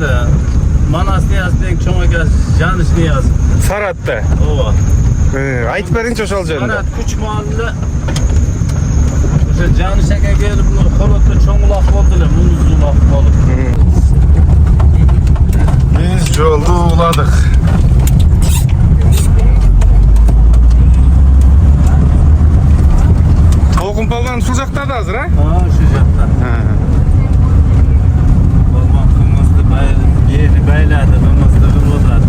Sarat'ta. Manas Niyaz'ın çoğu gel Janış Niyaz. Sarat'ta. Ova. Aytып бериңчи ошол жөнүндө. Sarat küçük mahalle. O'sha Janış'a gelip bunu Xolotda çoğulaq boldular, muzulaq bolup. Biz joldu uladık. Толкун полгон ушул жакта да азыр, а? Şu jakta. Bolman kımızdı yeri bayladı, kımızdı kırıldı.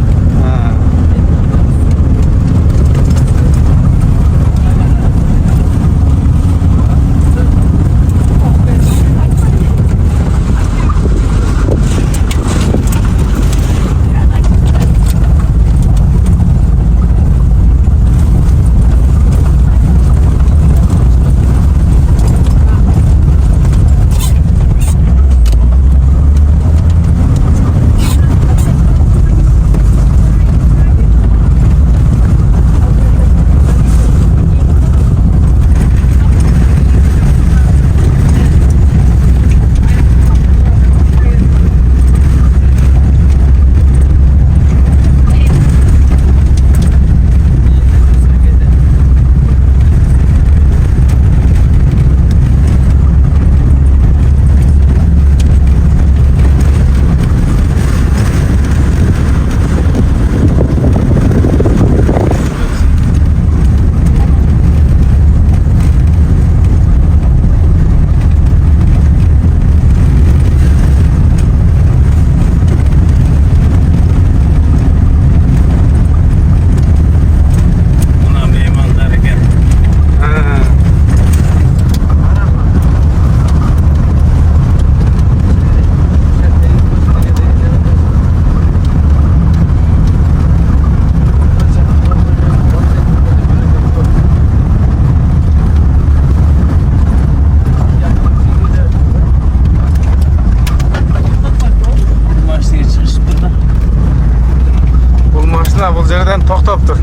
Bul жерден токтоптур.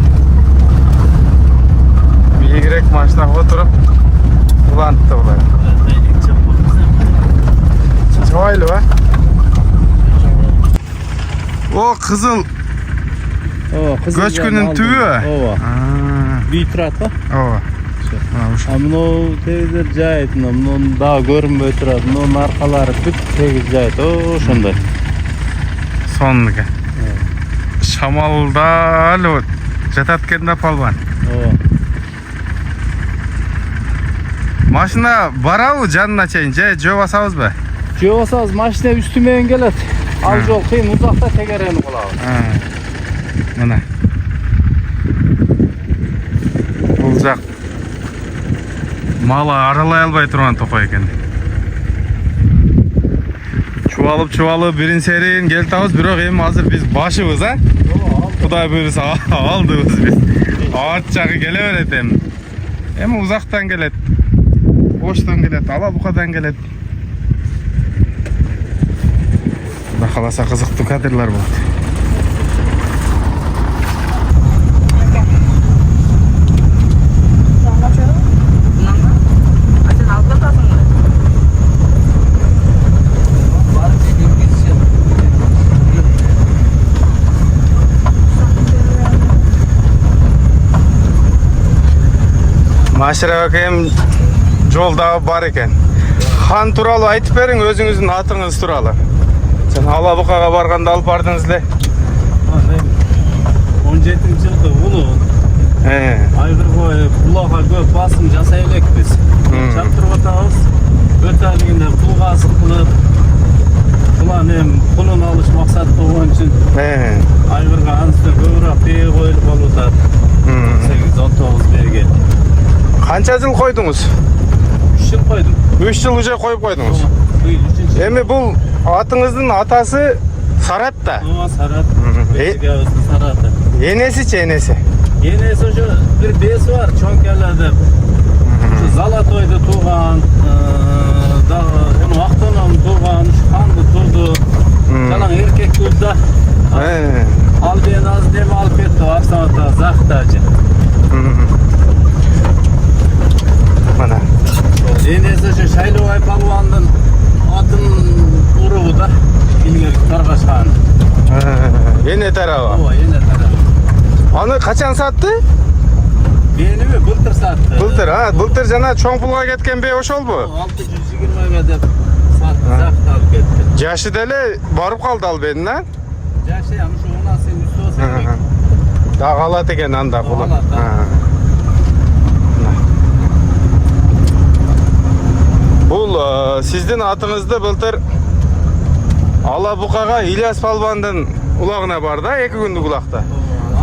Бийигирээк машинага отуруп улантты булар. Чабайлы ба? О, кызыл. Көчкүнүн түбү. Ооба. Бүй турат ба? Ооба. Мынау тегиздер жайыт, мынун дагы көрүнбөй турат. Мунун аркалары бүт тегиз жайыт. Ошондой. Соннука. Шамалда эле жатат экен да палбан. Машина барабы жанына чейин же жөө басабызбы? Жөө басабыз, машина үстү менен келет. Ал жол кыйын, узакта тегерени кылабыз. Мына. Бул жак малы аралай албай турган токой экен. Чубалып бирин серин келтабыз, бирок эми азыр биз башыбыз, а? Кудай буйруса алдыбыз биз. Арт жагы келе берет эми. Эми узактан келет. Оштон келет, ала букадан келет. Кудай кааласа кызыктуу кадрлар болот. Машира экен жолда бар экен. Хан тууралуу айтып бериң, өзүңүздүн атыңыз тууралуу. Сен Ала Букага барганда алып бардыңыз эле. 17-жылды улуу. Айгыргой булага көп басым жасай элекпиз. Чаптырып атабыз. Өтөлүгүндө булга сыкылып, булан эми пулун алыш максаты болгон үчүн айгырга анысы көбүрөөк бээ коюлуп болуп атат. 8-19 берген. Канча жыл койдуңуз? 3 жыл койдум. 3 жыл уже коюп койдуңуз. Эми бул атыңыздын атасы Саратта. Сарат. Сарат. Энеси-чи, энеси? Энеси ошо бир беси бар, чоңкеледе. Золотойду тууган, дагы уну Актоном тууган, Ханды тууду. Жалаң эркек тууду. Ал бен аз дем алып кетти, Арсаматта Захтажы. Mana. Enesi şu Şaylabay Palvandın atın uruğu da ilgili Targaşkan. Ene tarafı. O yine tarafı. Onu kaçan sattı? Beni mi? Bıltır sattı. Былтыр, ha, былтыр жана чоң пулга кеткен бе ошол бу? 620'ga dep sattı, zapt alıp ketdi. Жашы деле барып калды ал бедин, а? Jaşı yamış, ondan sen üstü olsa Дагы алат экен анда пулу. Алат, да. Бул сиздин атыңызды былтыр Ала Букага Ильяс Палбандын улагына бар да, 2 күндүк улагда.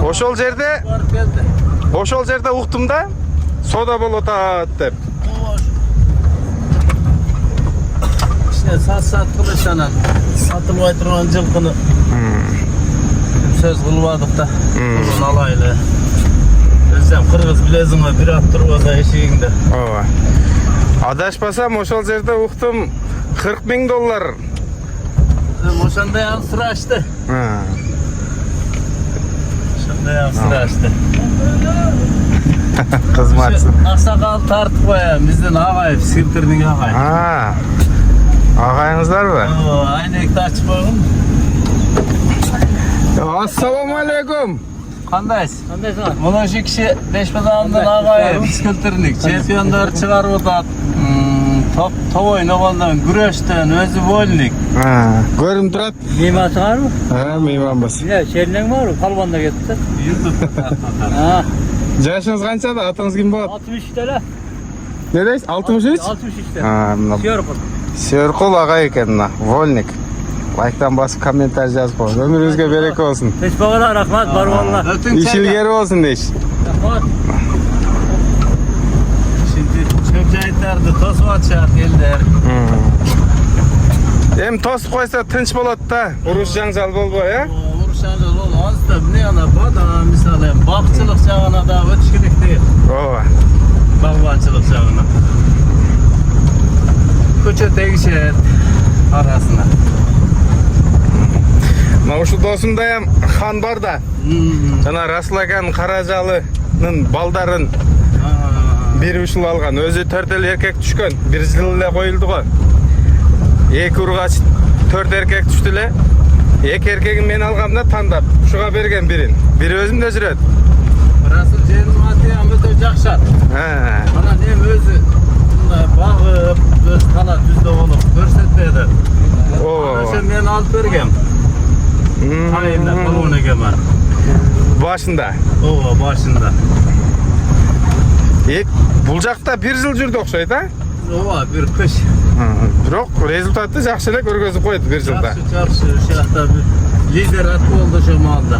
Ошол жерде barıp geldi. Ошол жерде уктум да, сода болот атат деп. İşte sat kılıçlanan satılmay turgan жылкыны söz kılmadık da bunun alaylı. Özlem Kırgız bileziňe bir at turbaza eşiğinde. Ооба. Адашпасам ошол жерде уктум $40,000. Oşanda yan sıra açtı. Ha. Oşanda yan sıra açtı. Kızmatsın. Aksakal tartıp koyan bizden ağay, Siltir'nin ağay. Ha. Ağayınızlar mı? Aynı ekte açıp koyun. Assalamu alaikum. Kandays? Bunu şu kişi Beşpazarı'ndan ağay, Siltir'nik. Çempiyonlar çıkarıp otat. Top oynagandan, güreşten, özü volnik. Ha. Görüm turat. Meyvası var mı? Ha, meyvan bas. Ya şerinden var mı? Kalbanda gitti. YouTube'da Ha, Yaşınız kança da atınız kim bu? 63 TL. Ne deysiz? 63? 63 TL. Ha, mına. Diyor bu. Sörkul ağay eken mına. Volnik. Like'tan basıp komentar yazıp koyun. Ömürünüzge berek olsun. Teşekkürler, rahmat var valla. İş ilgeri olsun deyiş. Rahmat. Şimdi çöpçayitlerdi, toz atışar geldiler. Hem tost koysa tınç bolat da. Uruş janjal bolboy, ya? Uruşanca ol, az da ne yana bada misal bakçılık çağına da ötüşkilik değil. Ova. Bağbancılık çağına. Köçe değişer arasına. Мына ушул досумдайам хан бар да. Жана Расул аканын Каражалынын балдарын бир ушул алган. Өзү 4 эркек түшкөн. 1 жыл эле коюлду го. 2 ургач 4 эркек түштү эле. 2 эркегин мен алгам да тандап. Ушуга берген бирин. Бири өзүмдө жүрөт. Расıl Ceylin Atıyam öte jakşat. Ana nem özü bağıp, öz kala düzde olup görsetmeydi. Ооба. Sen men alıp bergem. Ayında koluna gemer. Башында. Oo başında. Бул жакта 1 жыл жүрдү окшойт, а? Ova bir kış. Бирок результатты жакшы эле көргөзүп койду 1 жылда. Çarşı şu yakta bir lider at oldu şu malda.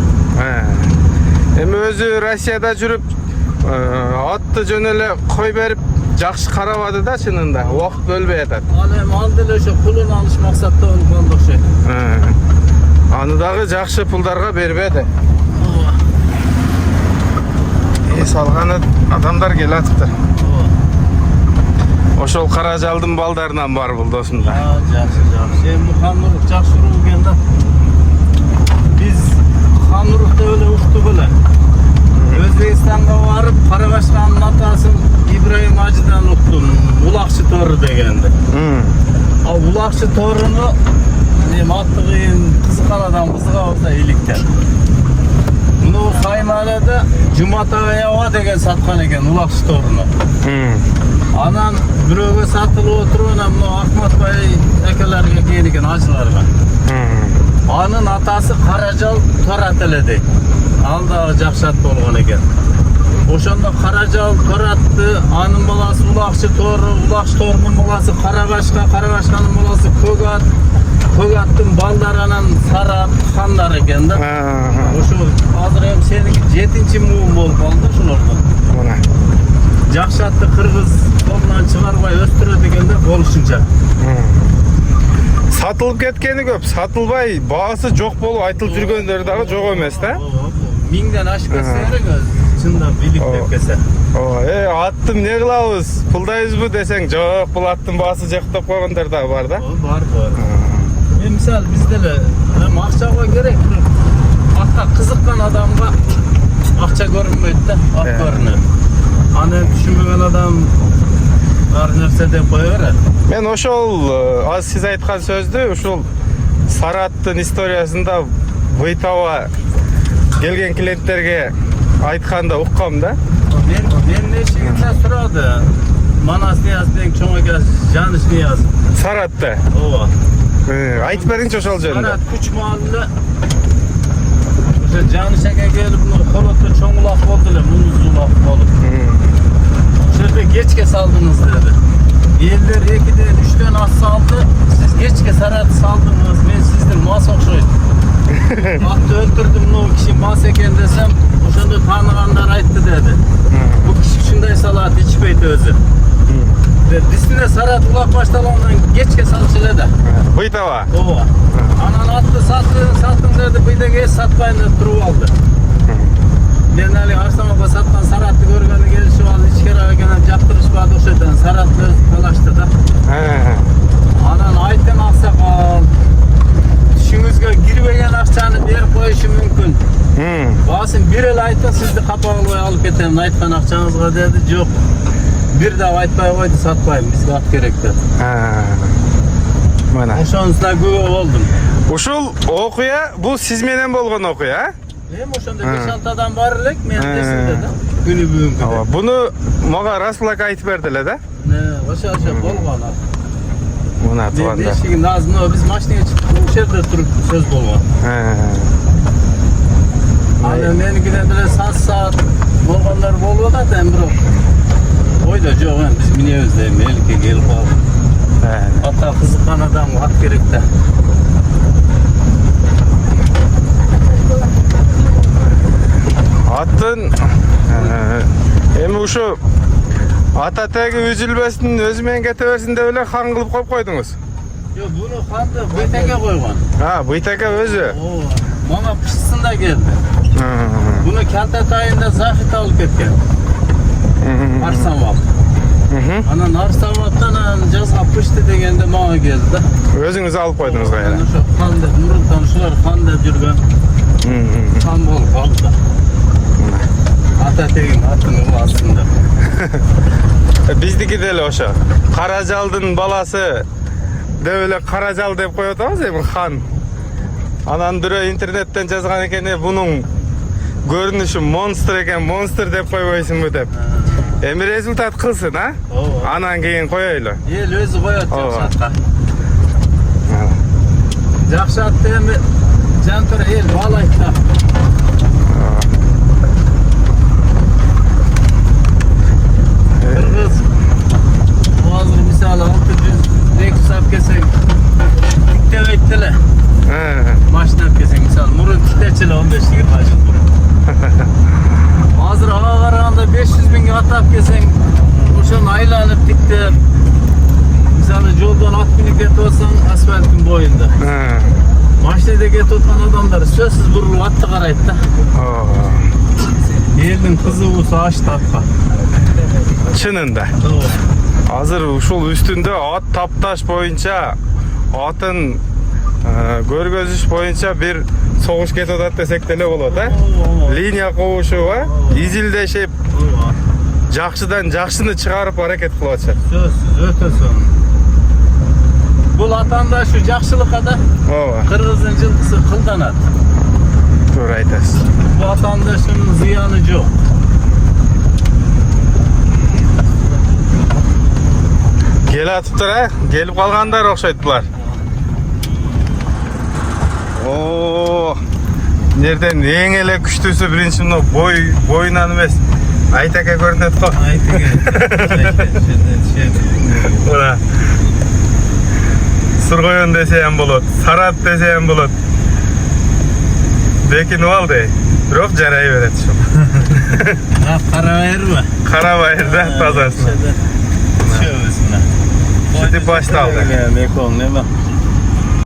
Эми өзү Россияда жүрүп, атты жөн эле кой берип, жакшы карабады да чынында. Убакыт бөлбөй атат. Alem aldı ele şu pulunu alış maksatта oldu şey. Аны дагы жакшы пулдарга бербеди. Салганы адамдар келип атыптыр. Ошол Каражалдын балдарынан бар бул досумда. Жақсы. Sen Muhammed жақсы urulgen da. Biz Hamuruk'ta öyle uçtuk öyle. Özbekistan'a varıp Karabaşkan'ın atasın İbrahim Hacı'dan uçtum. Ulakçı Toru degendi. O Ulakçı Toru'nu attığın Kızıkala'dan Kızıka olsa iyilikten. Bunu Kaymala'da Cumatağa'ya degen satkan eken Ulakçı Toru'nu. Anan büroga satılı oturuğuna Ahmet Bey ekelerge giyin eken hacılarga. Anın atası Karajal Torat eledi. Alda jakşat bolğan eken. Oşonda Karajal Toratты, anın balası Ulakçı Toru, Ulakçı Toru'nun balası Karabaşka, Karabaşkanın balası Kogat, Kogat'tın baldarının Sarap, Xanlar eken da. Oşo hazır hem seninki 7-nji muğum bolup aldı şulardan. Jakşatты Kırgız kolundan çıgarbay östürö degende boluşunca. Satılıp ketkeni köp, satılbay, baası жок болуп айтылып жүргөндөр дагы жок эмес да. Миңден ашып кетсеңер чындап бийликтеп келсе. Аттым не кылабыз? Пулдайбызбы десең, жок, бул аттын баасы жактап койгондар дагы бар да. Бар. Мисал бизде эле акчага керек. Атка кызыккан адамга акча көрүнбөйт да, ат көрүнөт. Аны түшүнбөгөн адам ар нерсе деп кое берет. Мен ошол аз сиз айткан сөздү ушул Сараттын историясында Быйтаба Kelgen klientlerge aytkanda ukkam da. Men neşiginde suradı. Manas Niyaz ben çoğuna gel Janış Niyaz. Sarat'ta. Ova. Aytып бериңчи ошол жөнүндө. Sarat Küç mahallede. O'sha Janış'a gelip bunu kolotda çoğulak oldu le, muzulak olup. Şöyle geçke saldınız dedi. Yerler 2'den 3'ten az saldı. Siz geçke Sarat'ı saldınız. Ben sizden mas okşaydım. Attı öldürdüm o kişi mas eken desem. Oşanda tanıganlar ayttı dedi. Bu kişi şunday salat içpeydi özü. Disine Sarat ulak baştalandan geçke salçılı da. Buytaba. Ova. Anan attı sattın dedi. Bir de geç satmayın dedi durup aldı. Ben ali Arslamağa sattan Sarat'ı görgeni gelişi aldı. Hiç kere ögenen yaptırışmadı o şeyden. Sarat'ı dolaştı da. Anan ayten aksakal. Düşünüzge girmeyen akçanı bir koyuşu mümkün. Basın bir el aytın sizni kapalı alıp ketelim. Aytkan akçanızga dedi. Yok. Bir daha aytpay koydu satmayın. Bizge at gerekti. Mana. Oşonuzda güve oldum. Ушул окуя бул сиз менен болгон окуя, Hem oşonda 5-6 adam var elek men desinde de. Günü bugünkü de. Буну мага расылак айтып берди эле да. Ne, oşa bolgan. Мына Ben тууганда. eşigin nazını biz maşinaya çıktık. Bu şerde durup söz bolgan. Hani meni gidendile saat bolganlar bolgan da emro. Oyda yok hem biz miniyoruz deyim. Elke gelip al. Hatta kızıkan adam hak gerekti. Аттын эми ушу ата теги үзүлбөсүн өзү менен кете берсин деп эле хан кылып коюп койдуңуз. Yok bunu kandı beytege koygan. Быйтеке өзү. Oo, bana pişsinde geldi. Bunu Keltet ayında Zahit alıp ketken. Arsanvap. Anan Arsanvap'tan жазга pişti degende bana geldi. Өзүңүз алып койдуңуз кайра. Şu kan dep, Nurultan şular kan dep жүрgөн. Kan bolup kaldı. Ata tegin atının aslında. Биздики деле ошо. Каражалдын баласы деп эле каражал деп коюп атабыз эми хан. Анан бирөө интернеттен жазган экен, бунун көрүнүшү монстр экен, монстр деп койбойсуңбу деп. Эми результат кылсын, а? Анан кийин коёйлу. El özü koyat Jakşat'a. Jakşat demi Jantura el balaytla. Kırgız Boğazır misal 600 reksap kesek dikte vektile. Maşinap kesek misal murun titeçile 15-20 ajın murun. Hazır hava karağında 500 bin atap kesek Oşan aylanıp dikte. Misal yoldan 6 binlik et olsan asfaltın boyunda. Maşinede get oturan adamlar sözsüz burulup attı karaydı da. Elin kızı olsa aç tapka. Чынында. Азыр ушул үстүндө ат тапташ боюнча атын көргөзүш боюнча бир согуш кетип атат десек деле болот, Линия кобушуба изилдешип жакшыдан жакшыны чыгарып аракет кылып атышат. Sözsüz öte son. Bul atanda şu jakşılıkka da Kırgız'ın жылкысы kıldanat. Туура айтасыз. Bu vatandaşın ziyanı yok. Келе атыптыр, келип калгандар окшойт булар. Нерден эң эле күчтүүсү биринчи мына боюнан эмес, Айтеке көрүнөт го. Айтеке. Мына Сургоюн десе ham болот, Сарат десе ham болот. Бекинип алды. Бирок жарай берет ушу. Карабайырбы? Карабайыр да тазасын. Şöyle. Şimdi başta aldı. Mekong ne bak.